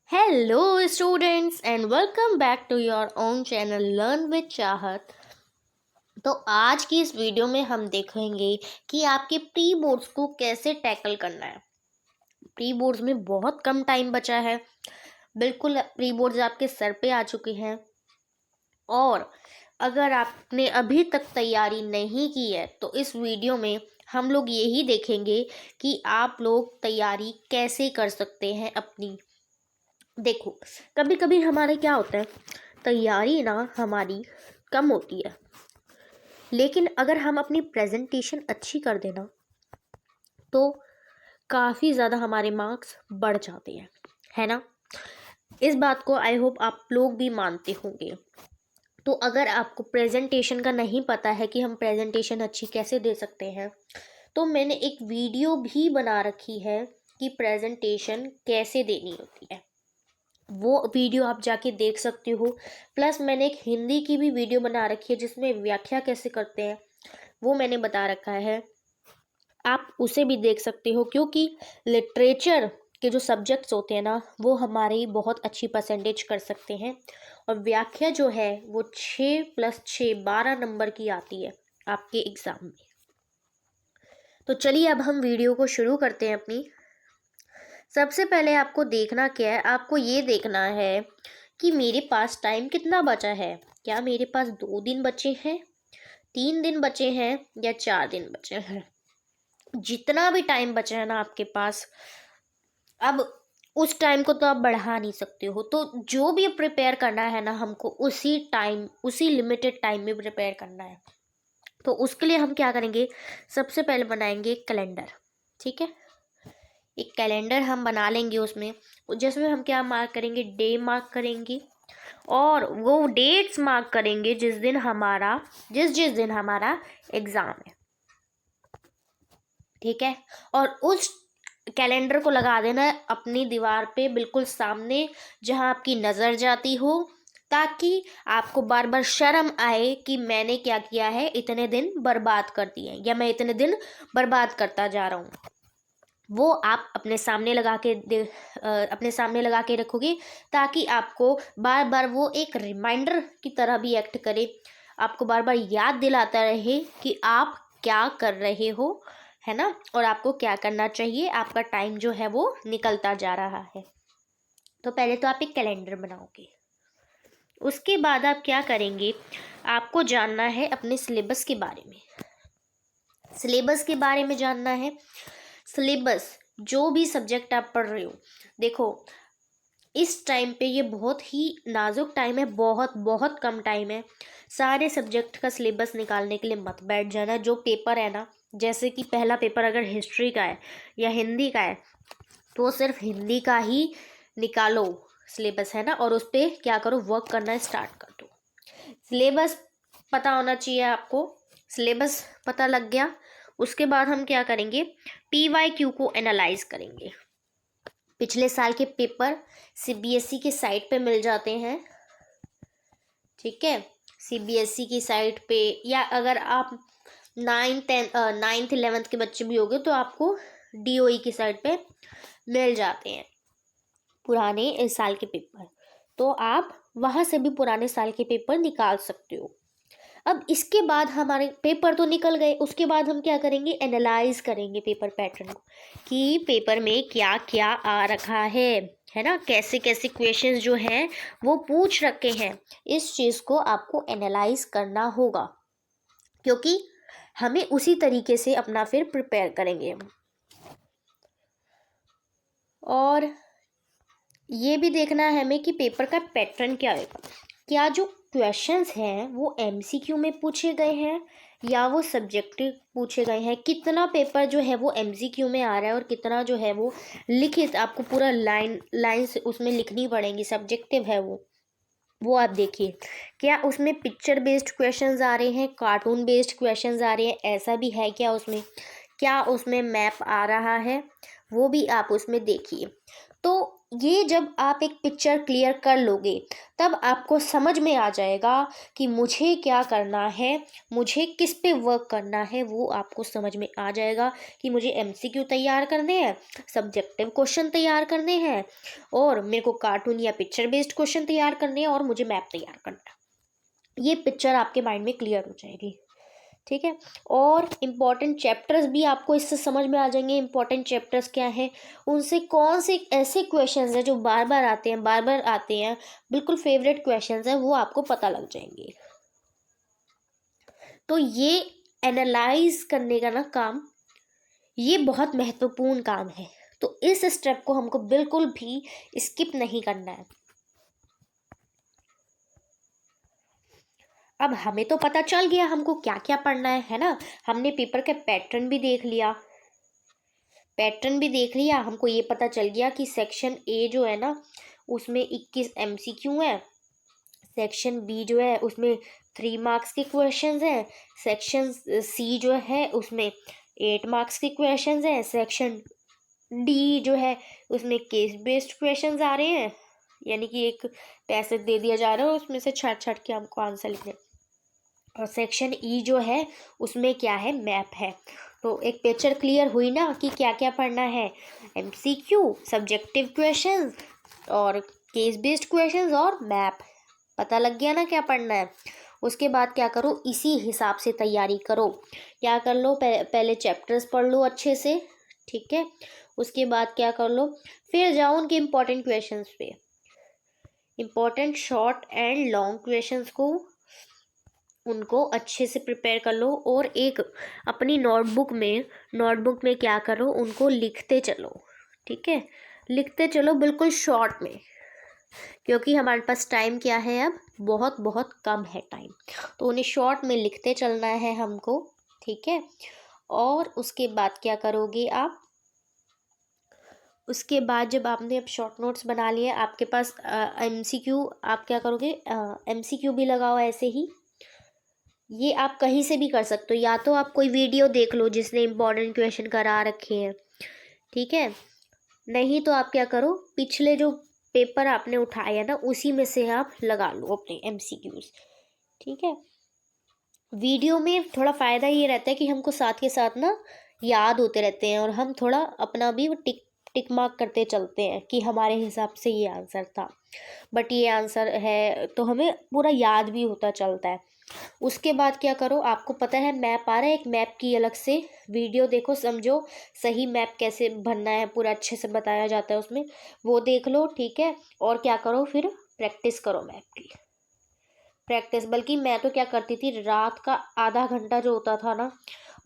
Hello students and welcome back to your own channel learn with Chahat. तो आज की इस वीडियो में हम देखेंगे कि आपके प्री बोर्ड्स को कैसे टैकल करना है। प्री बोर्ड्स में बहुत कम टाइम बचा है, बिल्कुल प्री बोर्ड्स आपके सर पे आ चुके हैं। और अगर आपने अभी तक तैयारी नहीं की है तो इस वीडियो में हम लोग यही देखेंगे कि आप लोग तैयारी कैसे कर सकते हैं अपनी। देखो, कभी कभी हमारे क्या होता है, तैयारी ना हमारी कम होती है, लेकिन अगर हम अपनी प्रेजेंटेशन अच्छी कर देना तो काफ़ी ज़्यादा हमारे मार्क्स बढ़ जाते हैं, है ना। इस बात को आई होप आप लोग भी मानते होंगे। तो अगर आपको प्रेजेंटेशन का नहीं पता है कि हम प्रेजेंटेशन अच्छी कैसे दे सकते हैं, तो मैंने एक वीडियो भी बना रखी है कि प्रेजेंटेशन कैसे देनी होती है। वो वीडियो आप जाके देख सकते हो। प्लस मैंने एक हिंदी की भी वीडियो बना रखी है जिसमें व्याख्या कैसे करते हैं वो मैंने बता रखा है, आप उसे भी देख सकते हो। क्योंकि लिटरेचर के जो सब्जेक्ट्स होते हैं ना, वो हमारी बहुत अच्छी परसेंटेज कर सकते हैं। और व्याख्या जो है वो 6+6 12 नंबर की आती है आपके एग्ज़ाम में। तो चलिए अब हम वीडियो को शुरू करते हैं अपनी। सबसे पहले आपको देखना क्या है, आपको ये देखना है कि मेरे पास टाइम कितना बचा है। क्या मेरे पास 2 दिन बचे हैं, 3 दिन बचे हैं या 4 दिन बचे हैं। जितना भी टाइम बचा है ना आपके पास, अब उस टाइम को तो आप बढ़ा नहीं सकते हो। तो जो भी प्रिपेयर करना है ना, हमको उसी टाइम उसी लिमिटेड टाइम में प्रिपेयर करना है। तो उसके लिए हम क्या करेंगे, सबसे पहले बनाएंगे कैलेंडर। ठीक है, एक कैलेंडर हम बना लेंगे, उसमें जिसमें हम क्या मार्क करेंगे, डे मार्क करेंगे और वो डेट्स मार्क करेंगे जिस जिस दिन हमारा एग्ज़ाम है। ठीक है, और उस कैलेंडर को लगा देना है अपनी दीवार पे बिल्कुल सामने, जहां आपकी नज़र जाती हो, ताकि आपको बार बार शर्म आए कि मैंने क्या किया है, इतने दिन बर्बाद कर दिए या मैं इतने दिन बर्बाद करता जा रहा हूँ। वो आप अपने सामने लगा के रखोगे, ताकि आपको बार बार वो एक रिमाइंडर की तरह भी एक्ट करे, आपको बार बार याद दिलाता रहे कि आप क्या कर रहे हो, है ना, और आपको क्या करना चाहिए। आपका टाइम जो है वो निकलता जा रहा है। तो पहले तो आप एक कैलेंडर बनाओगे। उसके बाद आप क्या करेंगे, आपको जानना है अपने सिलेबस के बारे में। सिलेबस के बारे में जानना है। सिलेबस जो भी सब्जेक्ट आप पढ़ रहे हो, देखो इस टाइम पे ये बहुत ही नाजुक टाइम है, बहुत बहुत कम टाइम है। सारे सब्जेक्ट का सिलेबस निकालने के लिए मत बैठ जाना। जो पेपर है ना, जैसे कि पहला पेपर अगर हिस्ट्री का है या हिंदी का है, तो सिर्फ हिंदी का ही निकालो सिलेबस, है ना, और उस पर क्या करो, वर्क करना स्टार्ट कर दो। सिलेबस पता होना चाहिए आपको। सिलेबस पता लग गया, उसके बाद हम क्या करेंगे, PYQ को एनालाइज करेंगे। पिछले साल के पेपर CBSE की साइट पे मिल जाते हैं। ठीक है, CBSE की साइट पे, या अगर आप 9th 11th के बच्चे भी होंगे तो आपको DOE की साइट पे मिल जाते हैं पुराने इस साल के पेपर। तो आप वहाँ से भी पुराने साल के पेपर निकाल सकते हो। अब इसके बाद हमारे पेपर तो निकल गए, उसके बाद हम क्या करेंगे, एनालाइज करेंगे पेपर पैटर्न को, कि पेपर में क्या क्या आ रखा है ना, कैसे कैसे क्वेश्चंस जो हैं वो पूछ रखे हैं। इस चीज़ को आपको एनालाइज करना होगा, क्योंकि हमें उसी तरीके से अपना फिर प्रिपेयर करेंगे हम। और ये भी देखना है हमें कि पेपर का पैटर्न क्या होगा, क्या जो क्वेश्चंस हैं वो MCQ में पूछे गए हैं या वो सब्जेक्टिव पूछे गए हैं। कितना पेपर जो है वो MCQ में आ रहा है और कितना जो है वो लिखित आपको पूरा लाइन से उसमें लिखनी पड़ेंगी, सब्जेक्टिव है वो आप देखिए। क्या उसमें पिक्चर बेस्ड क्वेश्चंस आ रहे हैं, कार्टून बेस्ड क्वेश्चंस आ रहे हैं, ऐसा भी है क्या उसमें, क्या उसमें मैप आ रहा है, वो भी आप उसमें देखिए। तो ये जब आप एक पिक्चर क्लियर कर लोगे तब आपको समझ में आ जाएगा कि मुझे क्या करना है, मुझे किस पे वर्क करना है, वो आपको समझ में आ जाएगा कि मुझे एमसीक्यू तैयार करने हैं, सब्जेक्टिव क्वेश्चन तैयार करने हैं, और मेरे को कार्टून या पिक्चर बेस्ड क्वेश्चन तैयार करने हैं, और मुझे मैप तैयार करना है। ये पिक्चर आपके माइंड में क्लियर हो जाएगी। ठीक है। और इम्पॉर्टेंट चैप्टर्स भी आपको इससे समझ में आ जाएंगे। इम्पॉर्टेंट चैप्टर्स क्या हैं, उनसे कौन से ऐसे क्वेश्चंस हैं जो बार बार आते हैं, बिल्कुल फेवरेट क्वेश्चंस हैं, वो आपको पता लग जाएंगे। तो ये एनालाइज करने का ना काम, ये बहुत महत्वपूर्ण काम है। तो इस स्टेप को हमको बिल्कुल भी स्किप नहीं करना है। अब हमें तो पता चल गया हमको क्या क्या पढ़ना है ना। हमने पेपर के पैटर्न भी देख लिया, हमको ये पता चल गया कि सेक्शन ए जो है ना उसमें 21 एमसीक्यू है, सेक्शन बी जो है उसमें 3 मार्क्स के क्वेश्चंस हैं, सेक्शन सी जो है उसमें 8 मार्क्स के क्वेश्चंस हैं, सेक्शन डी जो है उसमें केस बेस्ड क्वेश्चंस आ रहे हैं, यानी कि एक पैसेज दे दिया जा रहा है उसमें से छट छट के हमको आंसर लिखने। और सेक्शन ई जो है उसमें क्या है, मैप है। तो एक पिक्चर क्लियर हुई ना कि क्या क्या पढ़ना है, एमसीक्यू, सब्जेक्टिव क्वेश्चंस और केस बेस्ड क्वेश्चंस और मैप। पता लग गया ना क्या पढ़ना है। उसके बाद क्या करो, इसी हिसाब से तैयारी करो। क्या कर लो, पहले चैप्टर्स पढ़ लो अच्छे से, ठीक है। उसके बाद क्या कर लो, फिर जाओ उनके इम्पोर्टेंट क्वेश्चंस पे, important short and long questions को उनको अच्छे से प्रिपेयर कर लो। और एक अपनी नोटबुक में क्या करो, उनको लिखते चलो, ठीक है। लिखते चलो बिल्कुल शॉर्ट में, क्योंकि हमारे पास टाइम क्या है, अब बहुत बहुत कम है टाइम। तो उन्हें शॉर्ट में लिखते चलना है हमको, ठीक है। और उसके बाद क्या करोगे आप, उसके बाद जब आपने अब शॉर्ट नोट्स बना लिए, आपके पास एमसीक्यू, आप क्या करोगे, एमसीक्यू भी लगाओ ऐसे ही। ये आप कहीं से भी कर सकते हो, या तो आप कोई वीडियो देख लो जिसने इम्पोर्टेंट क्वेश्चन करा रखे हैं, ठीक है। नहीं तो आप क्या करो, पिछले जो पेपर आपने उठाया ना उसी में से आप लगा लो अपने एमसीक्यूज, ठीक है। वीडियो में थोड़ा फ़ायदा ये रहता है कि हमको साथ के साथ ना याद होते रहते हैं, और हम थोड़ा अपना भी वो टिक टिक मार्क करते चलते हैं कि हमारे हिसाब से ये आंसर था, बट ये आंसर है, तो हमें पूरा याद भी होता चलता है। उसके बाद क्या करो, आपको पता है मैप आ रहा है, एक मैप की अलग से वीडियो देखो, समझो सही मैप कैसे बनना है, पूरा अच्छे से बताया जाता है उसमें, वो देख लो, ठीक है। और क्या करो, फिर प्रैक्टिस करो मैप की, प्रैक्टिस। बल्कि मैं तो क्या करती थी, रात का आधा घंटा जो होता था ना,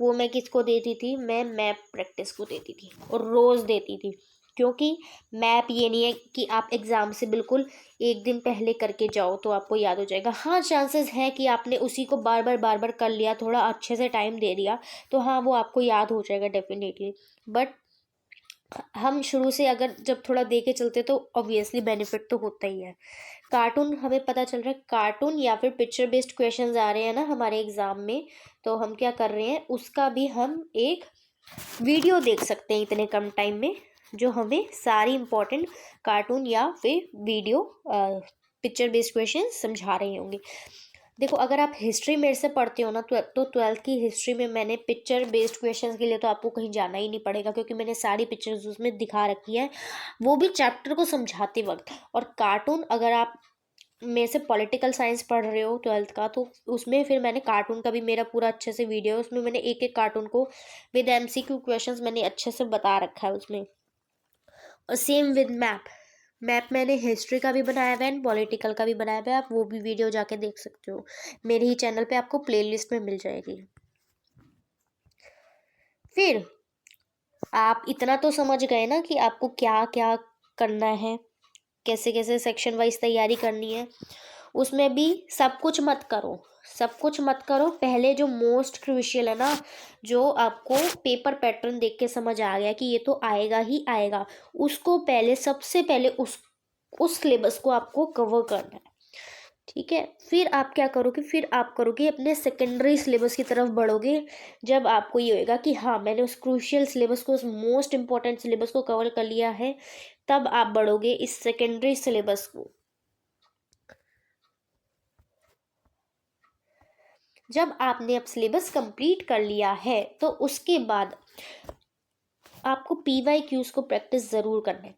वो मैं किसको देती थी, मैं मैप प्रैक्टिस को देती थी, और रोज़ देती थी। क्योंकि मैप ये नहीं है कि आप एग्ज़ाम से बिल्कुल एक दिन पहले करके जाओ तो आपको याद हो जाएगा। हाँ, चांसेस है कि आपने उसी को बार बार कर लिया, थोड़ा अच्छे से टाइम दे दिया, तो हाँ वो आपको याद हो जाएगा डेफिनेटली। बट हम शुरू से अगर जब थोड़ा दे के चलते तो ऑब्वियसली बेनिफिट तो होता ही है। कार्टून, हमें पता चल रहा है कार्टून या फिर पिक्चर बेस्ड क्वेश्चंस आ रहे हैं ना हमारे एग्ज़ाम में, तो हम क्या कर रहे हैं, उसका भी हम एक वीडियो देख सकते हैं इतने कम टाइम में, जो हमें सारी इम्पोर्टेंट कार्टून या फिर वीडियो पिक्चर बेस्ड क्वेश्चन समझा रहे होंगे। देखो, अगर आप हिस्ट्री मेरे से पढ़ते हो ना, तो 12th की हिस्ट्री में मैंने पिक्चर बेस्ड क्वेश्चंस के लिए तो आपको कहीं जाना ही नहीं पड़ेगा, क्योंकि मैंने सारी पिक्चर्स उसमें दिखा रखी है, वो भी चैप्टर को समझाते वक्त। और कार्टून, अगर आप मेरे से पॉलिटिकल साइंस पढ़ रहे हो 12th का, तो उसमें फिर मैंने कार्टून का भी मेरा पूरा अच्छे से वीडियो है, उसमें मैंने एक एक कार्टून को विद एमसीक्यू क्वेश्चंस मैंने अच्छे से बता रखा है उसमें। और सेम विद मैप, मैंने हिस्ट्री का भी बनाया हुआ है एंड पॉलिटिकल का भी बनाया हुआ है, आप वो भी वीडियो जाके देख सकते हो, मेरे ही चैनल पे आपको प्लेलिस्ट में मिल जाएगी। फिर आप इतना तो समझ गए ना कि आपको क्या क्या करना है, कैसे कैसे सेक्शन वाइज तैयारी करनी है। उसमें भी सब कुछ मत करो, पहले जो मोस्ट क्रूशियल है ना, जो आपको पेपर पैटर्न देख के समझ आ गया कि ये तो आएगा ही आएगा, उसको पहले, सबसे पहले उस सिलेबस को आपको कवर करना है, ठीक है, फिर आप क्या करोगे, फिर आप करोगे अपने सेकेंडरी सिलेबस की तरफ बढ़ोगे। जब आपको ये होएगा कि हाँ मैंने उस क्रूशियल सिलेबस को, उस मोस्ट इम्पॉर्टेंट सिलेबस को कवर कर लिया है, तब आप बढ़ोगे इस सेकेंडरी सिलेबस को। जब आपने अब सिलेबस कंप्लीट कर लिया है तो उसके बाद आपको PYQs को प्रैक्टिस ज़रूर करना है।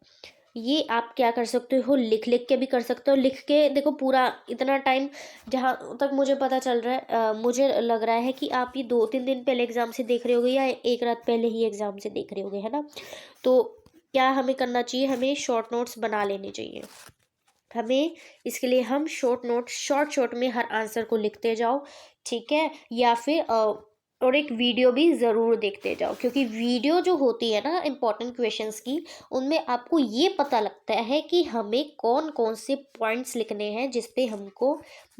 ये आप क्या कर सकते हो, लिख लिख के भी कर सकते हो। लिख के देखो, पूरा इतना टाइम जहाँ तक मुझे पता चल रहा है, मुझे लग रहा है कि आप ये 2-3 दिन पहले एग्ज़ाम से देख रहे होगे या एक रात पहले ही एग्ज़ाम से देख रहे होगे, है ना। तो क्या हमें करना चाहिए, हमें शॉर्ट नोट्स बना लेने चाहिए। हमें इसके लिए हम शॉर्ट नोट, शॉर्ट में हर आंसर को लिखते जाओ, ठीक है। या फिर और एक वीडियो भी ज़रूर देखते जाओ, क्योंकि वीडियो जो होती है ना इंपॉर्टेंट क्वेश्चंस की, उनमें आपको ये पता लगता है कि हमें कौन कौन से पॉइंट्स लिखने हैं जिस पे हमको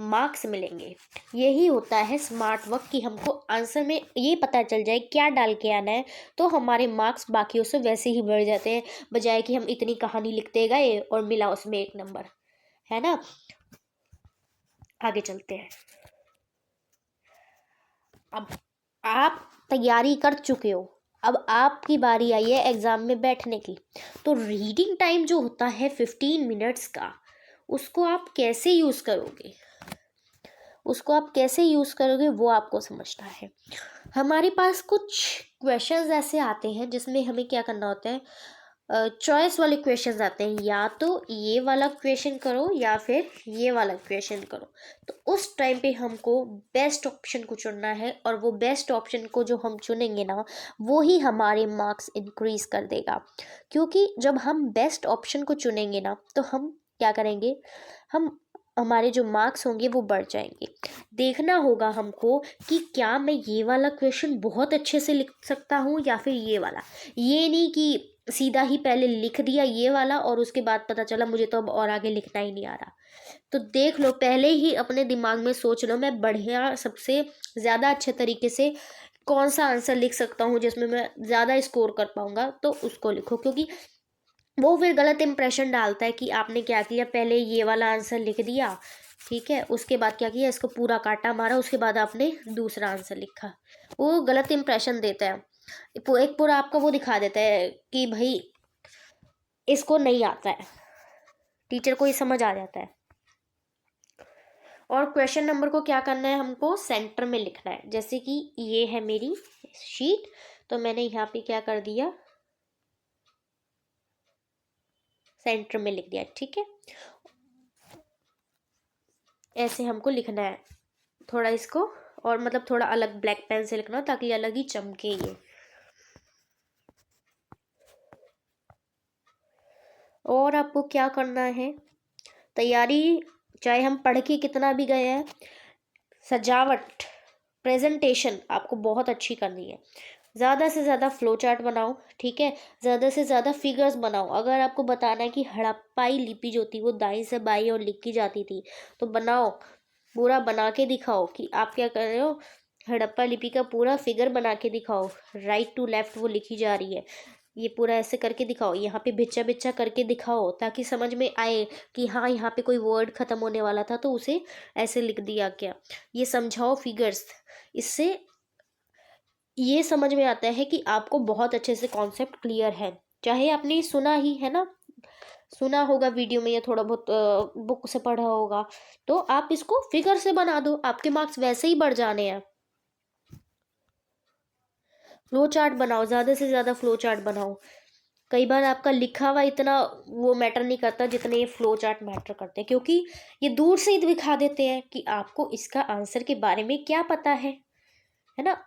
मार्क्स मिलेंगे। यही होता है स्मार्ट वर्क, कि हमको आंसर में ये पता चल जाए क्या डाल के आना है, तो हमारे मार्क्स बाकियों से वैसे ही बढ़ जाते हैं, बजाय कि हम इतनी कहानी लिखते गए और मिला उसमें 1 नंबर, है ना। आगे चलते हैं। अब आप तैयारी कर चुके हो, अब आपकी बारी आई है एग्जाम में बैठने की। तो रीडिंग टाइम जो होता है 15 मिनट्स का, उसको आप कैसे यूज़ करोगे, वो आपको समझना है। हमारे पास कुछ क्वेश्चंस ऐसे आते हैं जिसमें हमें क्या करना होता है, चॉइस वाले क्वेश्चंस आते हैं, या तो ये वाला क्वेश्चन करो या फिर ये वाला क्वेश्चन करो। तो उस टाइम पे हमको बेस्ट ऑप्शन को चुनना है, और वो बेस्ट ऑप्शन को जो हम चुनेंगे ना, वो ही हमारे मार्क्स इंक्रीज कर देगा। क्योंकि जब हम बेस्ट ऑप्शन को चुनेंगे ना, तो हम क्या करेंगे, हम हमारे जो मार्क्स होंगे वो बढ़ जाएंगे। देखना होगा हमको कि क्या मैं ये वाला क्वेश्चन बहुत अच्छे से लिख सकता हूँ या फिर ये वाला। ये नहीं कि सीधा ही पहले लिख दिया ये वाला और उसके बाद पता चला मुझे तो अब और आगे लिखना ही नहीं आ रहा। तो देख लो, पहले ही अपने दिमाग में सोच लो मैं बढ़िया, सबसे ज़्यादा अच्छे तरीके से कौन सा आंसर लिख सकता हूँ जिसमें मैं ज़्यादा स्कोर कर पाऊँगा, तो उसको लिखो। क्योंकि वो फिर गलत इंप्रेशन डालता है कि आपने क्या किया, पहले ये वाला आंसर लिख दिया, ठीक है, उसके बाद क्या किया, इसको पूरा काटा मारा, उसके बाद आपने दूसरा आंसर लिखा। वो गलत इंप्रेशन देता है, एक पूरा आपका वो दिखा देता है कि भाई इसको नहीं आता है, टीचर को ये समझ आ जाता है। और क्वेश्चन नंबर को क्या करना है, हमको सेंटर में लिखना है। जैसे कि ये है मेरी शीट, तो मैंने यहाँ पे क्या कर दिया, सेंटर में लिख दिया, ठीक है। ऐसे हमको लिखना है, थोड़ा इसको और मतलब थोड़ा अलग ब्लैक पेन से लिखना ताकि अलग ही चमके ये। और आपको क्या करना है, तैयारी चाहे हम पढ़ के कितना भी गए हैं, सजावट, प्रेजेंटेशन आपको बहुत अच्छी करनी है। ज़्यादा से ज़्यादा फ्लो चार्ट बनाओ, ठीक है। ज़्यादा से ज़्यादा फिगर्स बनाओ। अगर आपको बताना है कि हड़प्पाई लिपि जो थी वो दाईं से बाईं और लिखी जाती थी, तो बनाओ, पूरा बना के दिखाओ कि आप क्या कर रहे हो। हड़प्पा लिपि का पूरा फिगर बना के दिखाओ, राइट टू लेफ्ट वो लिखी जा रही है, ये पूरा ऐसे करके दिखाओ। यहाँ पे बिच्चा बिच्चा करके दिखाओ ताकि समझ में आए कि हाँ यहाँ पे कोई वर्ड ख़त्म होने वाला था तो उसे ऐसे लिख दिया क्या। ये समझाओ फिगर्स, इससे ये समझ में आता है कि आपको बहुत अच्छे से कॉन्सेप्ट क्लियर है। चाहे आपने सुना ही है ना, सुना होगा वीडियो में या थोड़ा बहुत बुक से पढ़ा होगा, तो आप इसको फिगर से बना दो, आपके मार्क्स वैसे ही बढ़ जाने हैं। फ्लो चार्ट बनाओ, ज़्यादा से ज़्यादा फ्लो चार्ट बनाओ। कई बार आपका लिखा हुआ इतना वो मैटर नहीं करता जितने ये फ्लो चार्ट मैटर करते हैं, क्योंकि ये दूर से ही दिखा देते हैं कि आपको इसका आंसर के बारे में क्या पता है ना।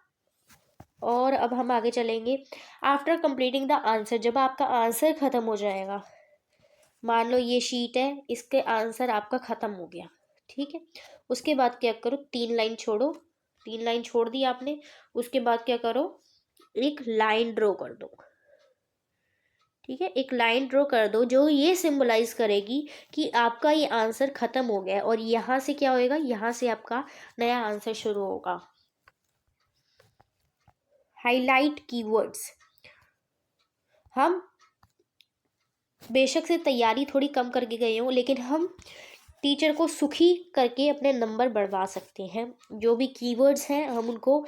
और अब हम आगे चलेंगे। आफ्टर कंप्लीटिंग द आंसर, जब आपका आंसर ख़त्म हो जाएगा, मान लो ये शीट है, इसके आंसर आपका ख़त्म हो गया, ठीक है। उसके बाद क्या करो, 3 लाइन छोड़ो, 3 लाइन छोड़ दी आपने, उसके बाद क्या करो, एक लाइन ड्रॉ कर दो, ठीक है। एक लाइन ड्रॉ कर दो जो ये सिंबलाइज करेगी कि आपका ये आंसर ख़त्म हो गया है, और यहाँ से क्या होएगा, यहाँ से आपका नया आंसर शुरू होगा। हाईलाइट कीवर्ड्स, हम बेशक से तैयारी थोड़ी कम करके गए हों, लेकिन हम टीचर को सुखी करके अपने नंबर बढ़वा सकते हैं। जो भी कीवर्ड्स हैं हम उनको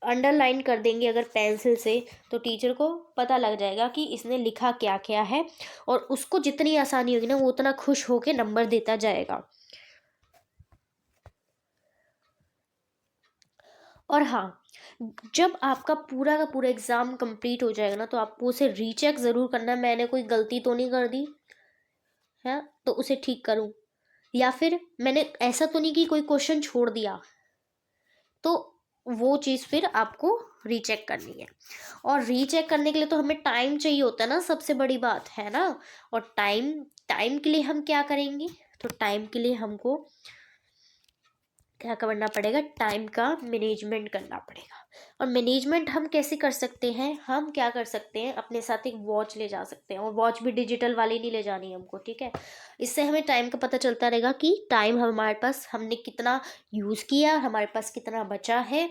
अंडरलाइन कर देंगे अगर पेंसिल से, तो टीचर को पता लग जाएगा कि इसने लिखा क्या क्या है, और उसको जितनी आसानी होगी ना वो उतना खुश होकर नंबर देता जाएगा। और हाँ, जब आपका पूरा का पूरा एग्ज़ाम कंप्लीट हो जाएगा ना, तो आपको उसे रीचेक ज़रूर करना, मैंने कोई गलती तो नहीं कर दी है तो उसे ठीक करूँ, या फिर मैंने ऐसा तो नहीं कि कोई क्वेश्चन छोड़ दिया, तो वो चीज़ फिर आपको रीचेक करनी है। और रीचेक करने के लिए तो हमें टाइम चाहिए होता है ना, सबसे बड़ी बात है ना। और टाइम टाइम के लिए हम क्या करेंगे, तो टाइम के लिए हमको क्या करना पड़ेगा, टाइम का मैनेजमेंट करना पड़ेगा। और मैनेजमेंट हम कैसे कर सकते हैं, हम क्या कर सकते हैं, अपने साथ एक वॉच ले जा सकते हैं, और वॉच भी डिजिटल वाली नहीं ले जानी है हमको, ठीक है। इससे हमें टाइम का पता चलता रहेगा कि टाइम हमारे पास हमने कितना यूज़ किया, हमारे पास कितना बचा है,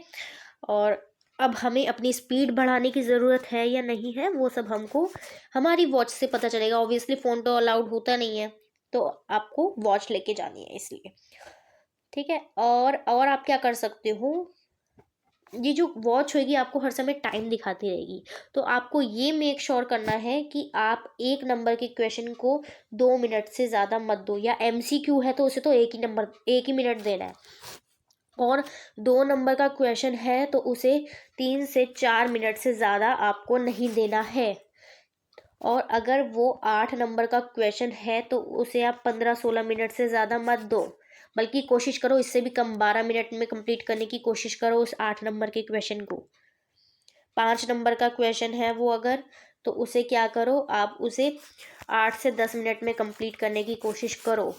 और अब हमें अपनी स्पीड बढ़ाने की ज़रूरत है या नहीं है, वो सब हमको हमारी वॉच से पता चलेगा। ऑब्वियसली फ़ोन तो अलाउड होता नहीं है, तो आपको वॉच लेके जानी है इसलिए, ठीक है। और आप क्या कर सकते हो, ये जो वॉच होगी आपको हर समय टाइम दिखाती रहेगी, तो आपको ये मेक श्योर करना है कि आप एक नंबर के क्वेश्चन को 2 मिनट से ज़्यादा मत दो, या MCQ है तो उसे तो एक ही मिनट देना है, और 2 नंबर का क्वेश्चन है तो उसे 3 से 4 मिनट से ज़्यादा आपको नहीं देना है। और अगर वो 8 नंबर का क्वेश्चन है तो उसे आप 15-16 मिनट से ज़्यादा मत दो, बल्कि कोशिश करो इससे भी कम, 12 मिनट में कंप्लीट करने की कोशिश करो उस 8 नंबर के क्वेश्चन को। 5 नंबर का क्वेश्चन है वो अगर, तो उसे क्या करो, आप उसे 8 से 10 मिनट में कंप्लीट करने की कोशिश करो,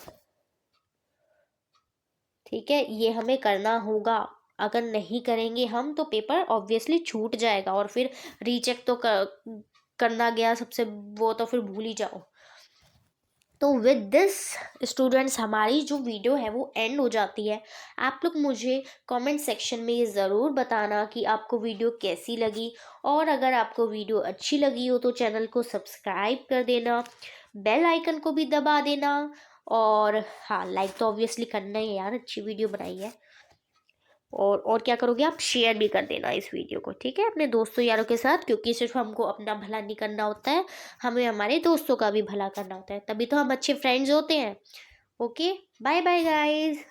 ठीक है। ये हमें करना होगा, अगर नहीं करेंगे हम तो पेपर ऑब्वियसली छूट जाएगा, और फिर रीचेक तो करना गया सबसे, वो तो फिर भूल ही जाओ। तो विद दिस स्टूडेंट्स, हमारी जो वीडियो है वो एंड हो जाती है। आप लोग मुझे कमेंट सेक्शन में ये ज़रूर बताना कि आपको वीडियो कैसी लगी, और अगर आपको वीडियो अच्छी लगी हो तो चैनल को सब्सक्राइब कर देना, बेल आइकन को भी दबा देना, और हाँ, लाइक तो ऑब्वियसली करना ही है यार, अच्छी वीडियो बनाई है। और क्या करोगे, आप शेयर भी कर देना इस वीडियो को, ठीक है, अपने दोस्तों यारों के साथ, क्योंकि सिर्फ हमको अपना भला नहीं करना होता है, हमें हमारे दोस्तों का भी भला करना होता है, तभी तो हम अच्छे फ्रेंड्स होते हैं। Okay, bye bye guys.